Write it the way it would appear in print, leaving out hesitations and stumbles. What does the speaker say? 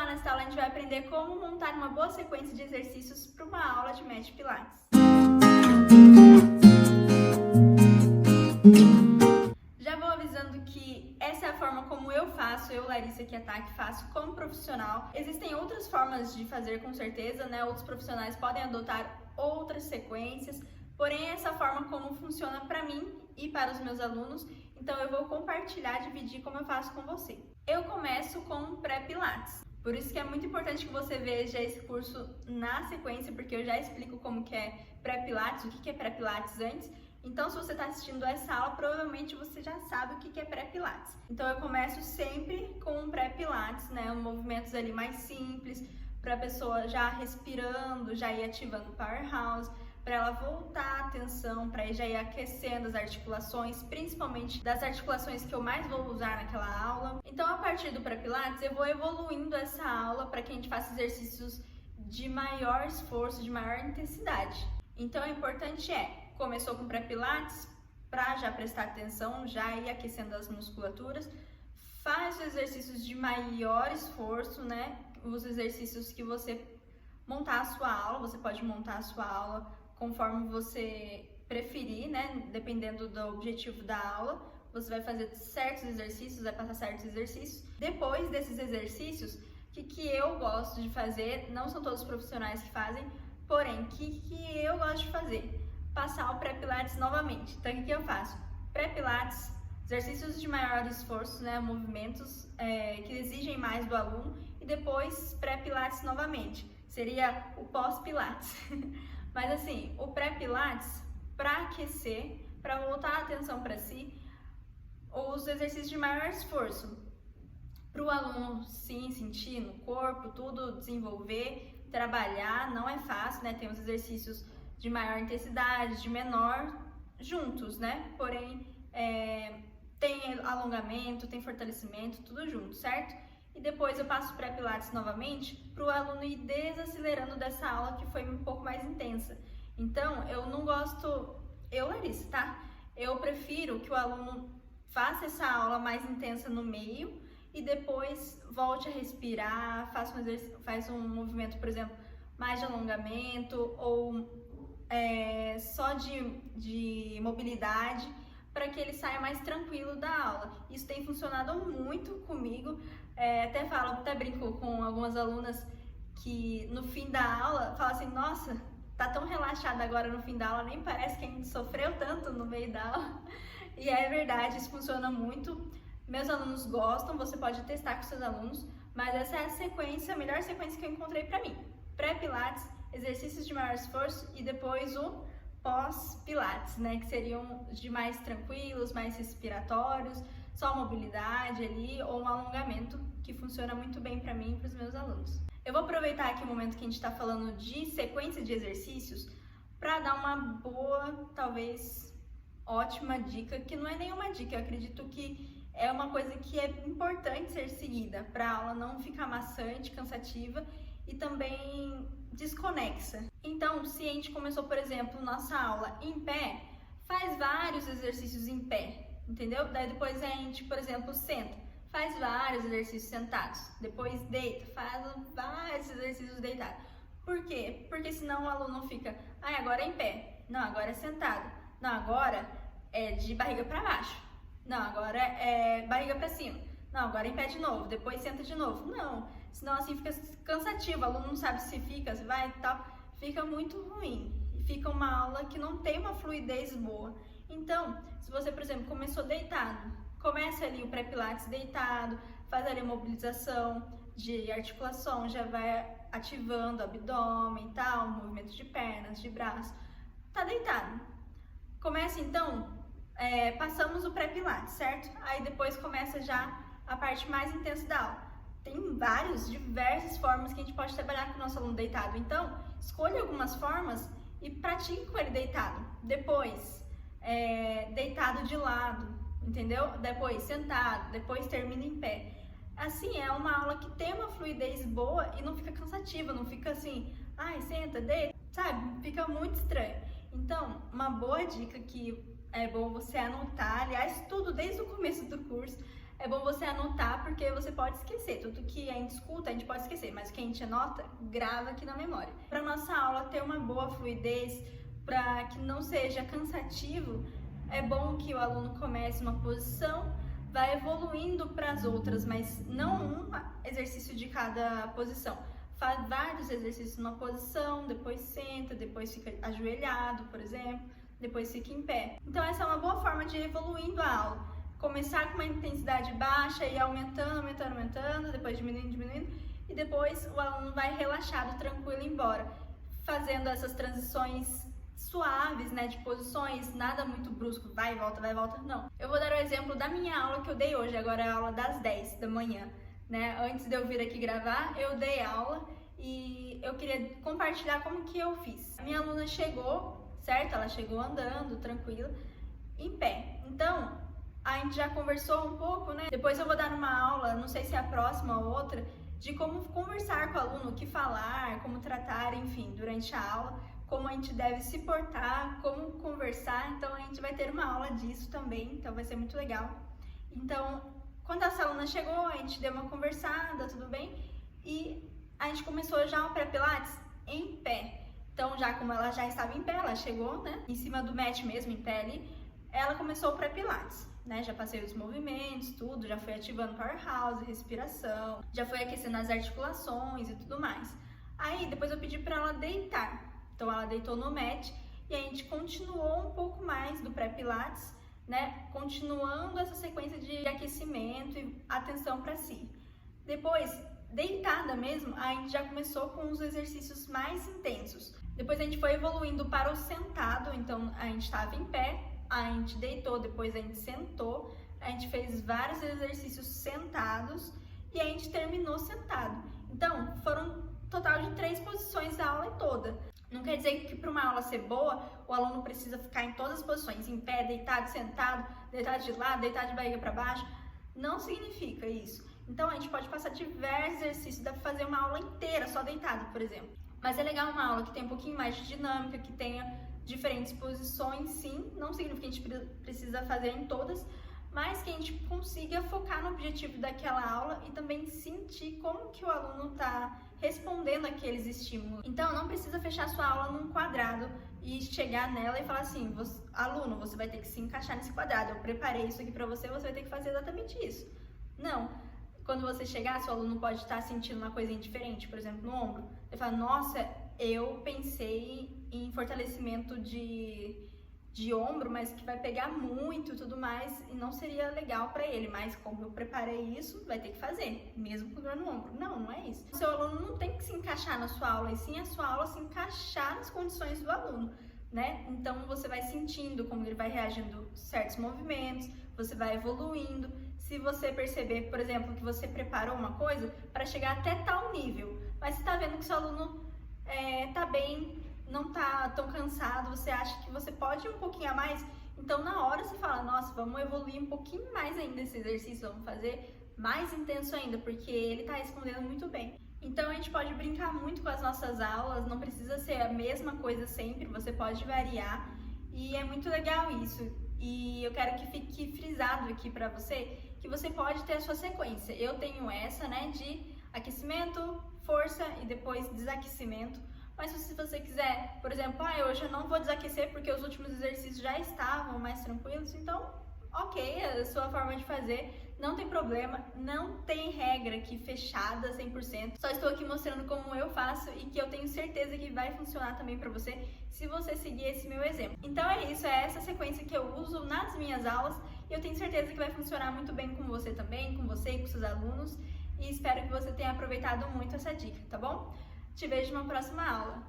nessa aula a gente vai aprender como montar uma boa sequência de exercícios para uma aula de Médio Pilates. Já vou avisando que essa é a forma como eu faço, eu, Larissa Chiatachi, faço como profissional. Existem outras formas de fazer com certeza, né? Outros profissionais podem adotar outras sequências, porém essa forma como funciona para mim e para os meus alunos, então eu vou compartilhar, dividir como eu faço com você. Eu começo com pré-pilates, por isso que é muito importante que você veja esse curso na sequência, porque eu já explico como que é pré-pilates, o que é pré-pilates antes. Então, se você está assistindo essa aula, provavelmente você já sabe o que é pré-pilates. Então, eu começo sempre com pré-pilates, né? Movimentos ali mais simples, para a pessoa já respirando, já ir ativando o powerhouse, para ela voltar a atenção, para já ir aquecendo as articulações, principalmente das articulações que eu mais vou usar naquela aula. Então, a partir do pré-pilates, eu vou evoluindo essa aula para que a gente faça exercícios de maior esforço, de maior intensidade. Então, o importante começou com pré-pilates, para já prestar atenção, já ir aquecendo as musculaturas, faz os exercícios de maior esforço, né? Os exercícios que você montar a sua aula, você pode montar a sua aula conforme você preferir, né? Dependendo do objetivo da aula, você vai fazer certos exercícios, vai passar certos exercícios. Depois desses exercícios, o que eu gosto de fazer, não são todos os profissionais que fazem, porém, o que eu gosto de fazer? Passar o pré-pilates novamente. Então, o que eu faço? Pré-pilates, exercícios de maior esforço, né? Movimentos que exigem mais do aluno, e depois pré-pilates novamente. Seria o pós-pilates. Mas assim, o pré-pilates, para aquecer, para voltar a atenção para si, os exercícios de maior esforço, para o aluno sim sentir no corpo, tudo desenvolver, trabalhar, não é fácil, né? Tem os exercícios de maior intensidade, de menor, juntos, né? Porém, tem alongamento, tem fortalecimento, tudo junto, certo? E depois eu passo o pré-pilates novamente para o aluno ir desacelerando dessa aula que foi um pouco mais intensa. Então, eu não gosto, Larissa, tá? Eu prefiro que o aluno faça essa aula mais intensa no meio e depois volte a respirar, faz um movimento, por exemplo, mais de alongamento ou só de mobilidade, para que ele saia mais tranquilo da aula. Isso tem funcionado muito comigo. Até brinco com algumas alunas que no fim da aula falam assim: nossa, tá tão relaxada agora no fim da aula, nem parece que a gente sofreu tanto no meio da aula. E é verdade, isso funciona muito. Meus alunos gostam, você pode testar com seus alunos, mas essa é a sequência, a melhor sequência que eu encontrei para mim. Pré-pilates, exercícios de maior esforço e depois o pós-pilates, né? Que seriam de mais tranquilos, mais respiratórios, só mobilidade ali ou um alongamento, que funciona muito bem para mim e para os meus alunos. Eu vou aproveitar aqui o momento que a gente está falando de sequência de exercícios para dar uma boa, talvez ótima dica, que não é nenhuma dica, eu acredito que é uma coisa que é importante ser seguida para a aula não ficar maçante, cansativa e também desconexa. Então, se a gente começou, por exemplo, nossa aula em pé, faz vários exercícios em pé, entendeu? Daí depois a gente, por exemplo, senta, faz vários exercícios sentados, depois deita, faz vários exercícios deitados. Por quê? Porque senão o aluno fica, agora é em pé, não, agora é sentado, não, agora é de barriga para baixo, não, agora é barriga para cima, não, agora é em pé de novo, depois senta de novo. Não, senão assim fica cansativo, o aluno não sabe se fica, se vai e tal, fica muito ruim. E fica uma aula que não tem uma fluidez boa. Então, se você, por exemplo, começou deitado, começa ali o pré-pilates deitado, faz ali a mobilização de articulação, já vai ativando o abdômen e tal, movimento de pernas, de braço, tá deitado. Começa então, passamos o pré-pilates, certo? Aí depois começa já a parte mais intensa da aula. Tem diversas formas que a gente pode trabalhar com o nosso aluno deitado. Então, escolha algumas formas e pratique com ele deitado. Depois, deitado de lado, entendeu? Depois, sentado, depois termina em pé. Assim, é uma aula que tem uma fluidez boa e não fica cansativa, não fica assim, senta, deita, sabe? Fica muito estranho. Então, uma boa dica que é bom você anotar, aliás, tudo desde o começo do curso, é bom você anotar, porque você pode esquecer. Tudo que a gente escuta, a gente pode esquecer, mas o que a gente anota, grava aqui na memória. Para nossa aula ter uma boa fluidez, para que não seja cansativo, é bom que o aluno comece uma posição, vai evoluindo para as outras, mas não um exercício de cada posição. Faz vários exercícios numa posição, depois senta, depois fica ajoelhado, por exemplo, depois fica em pé. Então essa é uma boa forma de ir evoluindo a aula. Começar com uma intensidade baixa e aumentando, depois diminuindo, e depois o aluno vai relaxado, tranquilo, embora, fazendo essas transições suaves, né, de posições, nada muito brusco, vai e volta, não. Eu vou dar o exemplo da minha aula que eu dei hoje, agora é a aula das 10 da manhã, né, antes de eu vir aqui gravar, eu dei aula e eu queria compartilhar como que eu fiz. A minha aluna chegou, certo? Ela chegou andando, tranquila, em pé. Então, a gente já conversou um pouco, né? Depois eu vou dar uma aula, não sei se é a próxima ou outra, de como conversar com o aluno, o que falar, como tratar, enfim, durante a aula, como a gente deve se portar, como conversar. Então a gente vai ter uma aula disso também, então vai ser muito legal. Então, quando essa aluna chegou, a gente deu uma conversada, tudo bem? E a gente começou já o pré-pilates em pé. Então, já como ela já estava em pé, ela chegou, né, em cima do mat mesmo, em pé ali, ela começou o pré-pilates. Né, já passei os movimentos, tudo, já fui ativando powerhouse, respiração, já fui aquecendo as articulações e tudo mais. Aí depois eu pedi para ela deitar, então ela deitou no mat e a gente continuou um pouco mais do pré-pilates, né, continuando essa sequência de aquecimento e atenção para si. Depois, deitada mesmo, a gente já começou com os exercícios mais intensos. Depois a gente foi evoluindo para o sentado, então a gente estava em pé, a gente deitou, depois a gente sentou, a gente fez vários exercícios sentados e a gente terminou sentado. Então, foram um total de 3 posições da aula toda. Não quer dizer que para uma aula ser boa, o aluno precisa ficar em todas as posições, em pé, deitado, sentado, deitado de lado, deitado de barriga para baixo. Não significa isso. Então, a gente pode passar diversos exercícios, dá para fazer uma aula inteira só deitado, por exemplo. Mas é legal uma aula que tem um pouquinho mais de dinâmica, que tenha diferentes posições, sim, não significa que a gente precisa fazer em todas, mas que a gente consiga focar no objetivo daquela aula e também sentir como que o aluno está respondendo àqueles estímulos. Então, não precisa fechar sua aula num quadrado e chegar nela e falar assim, aluno, você vai ter que se encaixar nesse quadrado, eu preparei isso aqui para você, você vai ter que fazer exatamente isso. Não. Quando você chegar, seu aluno pode estar sentindo uma coisinha diferente, por exemplo, no ombro. Ele fala, nossa, eu pensei em fortalecimento de ombro, mas que vai pegar muito e tudo mais, e não seria legal para ele, mas como eu preparei isso, vai ter que fazer, mesmo com dor no ombro. Não, não é isso. O seu aluno não tem que se encaixar na sua aula, e sim a sua aula se encaixar nas condições do aluno, né? Então você vai sentindo como ele vai reagindo a certos movimentos, você vai evoluindo. Se você perceber, por exemplo, que você preparou uma coisa para chegar até tal nível, mas você está vendo que o seu aluno tá bem, não tá tão cansado, você acha que você pode ir um pouquinho a mais, então na hora você fala, nossa, vamos evoluir um pouquinho mais ainda esse exercício, vamos fazer mais intenso ainda, porque ele tá respondendo muito bem. Então a gente pode brincar muito com as nossas aulas, não precisa ser a mesma coisa sempre, você pode variar, e é muito legal isso. E eu quero que fique frisado aqui pra você, que você pode ter a sua sequência. Eu tenho essa, né, de aquecimento, força e depois desaquecimento. Mas se você quiser, por exemplo, hoje eu não vou desaquecer porque os últimos exercícios já estavam mais tranquilos, então, ok, é a sua forma de fazer, não tem problema, não tem regra aqui fechada 100%, só estou aqui mostrando como eu faço e que eu tenho certeza que vai funcionar também para você, se você seguir esse meu exemplo. Então é isso, é essa sequência que eu uso nas minhas aulas e eu tenho certeza que vai funcionar muito bem com você também, com você e com seus alunos, e espero que você tenha aproveitado muito essa dica, tá bom? Te vejo numa próxima aula.